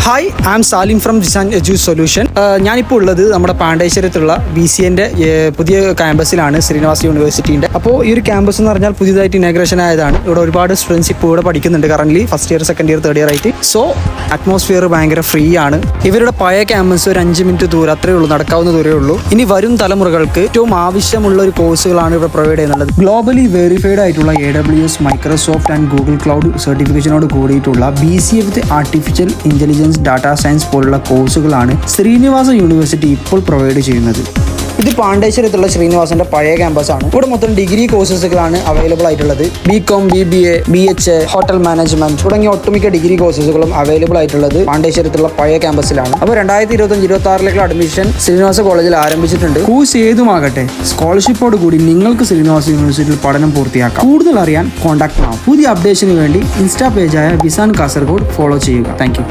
Hi, I M Salim from design edu solution. ഞാനിപ്പോൾ ഉള്ളത് നമ്മുടെ പാണ്ഡേശ്വരത്തുള്ള BCA പുതിയ ക്യാമ്പസിലാണ്, ശ്രീനിവാസ യൂണിവേഴ്സിറ്റിൻ്റെ. അപ്പോൾ ഈ ഒരു ക്യാമ്പസ് എന്ന് പറഞ്ഞാൽ പുതിയതായിട്ട് ഇനാഗ്രേഷൻ ആയതാണ്. ഇവിടെ ഒരുപാട് സ്റ്റുഡൻസ് ഇപ്പോൾ ഇവിടെ പഠിക്കുന്നുണ്ട്, current first year, second year, third year ആയിട്ട്. സോ അറ്റ്മോസ്ഫിയർ ഭയങ്കര ഫ്രീ ആണ്. ഇവരുടെ പഴയ ക്യാമ്പസ് ഒരു 5 മിനിറ്റ് ദൂരം അത്രയേ ഉള്ളൂ, നടക്കാവുന്ന ദൂരമേ ഉള്ളൂ. ഇനി വരും തലമുറകൾക്ക് ഏറ്റവും ആവശ്യമുള്ള ഒരു കോഴ്സുകളാണ് ഇവിടെ പ്രൊവൈഡ് ചെയ്യുന്നത്. ഗ്ലോബലി വെരിഫൈഡ് ആയിട്ടുള്ള AWS, Microsoft and Google cloud സർട്ടിഫിക്കേഷനോട് കൂടിയിട്ടുള്ള BCA with artificial intelligence, data science പോലുള്ള കോഴ്സുകളാണ് ശ്രീനിവാസ യൂണിവേഴ്സിറ്റി ഇപ്പോൾ പ്രൊവൈഡ് ചെയ്യുന്നത്. ഇത് പാണ്ഡേശ്വരത്തുള്ള ശ്രീനിവാസന്റെ പഴയ ക്യാമ്പസാണ്. ഇവിടെ മൊത്തം ഡിഗ്രി കോഴ്സുകളാണ് അവൈലബിൾ ആയിട്ടുള്ളത്. BCom, BBA, BHA, hotel management തുടങ്ങിയ ഒട്ടുമിക്ക ഡിഗ്രി കോഴ്സുകളും അവൈലബിൾ ആയിട്ടുള്ളത് പാണ്ഡേശ്വരത്തുള്ള പഴയ ക്യാമ്പസിലാണ്. അപ്പോൾ 2025-26 അഡ്മിഷൻ ശ്രീനിവാസ കോളേജിൽ ആരംഭിച്ചിട്ടുണ്ട്. കോഴ്സ് ഏതുമാകട്ടെ, സ്കോളർഷിപ്പോട് കൂടി നിങ്ങൾക്ക് ശ്രീനിവാസ യൂണിവേഴ്സിറ്റിയിൽ പഠനം പൂർത്തിയാക്കാം. കൂടുതൽ അറിയാൻ കോൺടാക്ട് ചെയ്യാം. പുതിയ അപ്ഡേഷന് വേണ്ടി ഇൻസ്റ്റാ പേജായ വിസാൻ കാസർഗോഡ് ഫോളോ ചെയ്യുക. താങ്ക്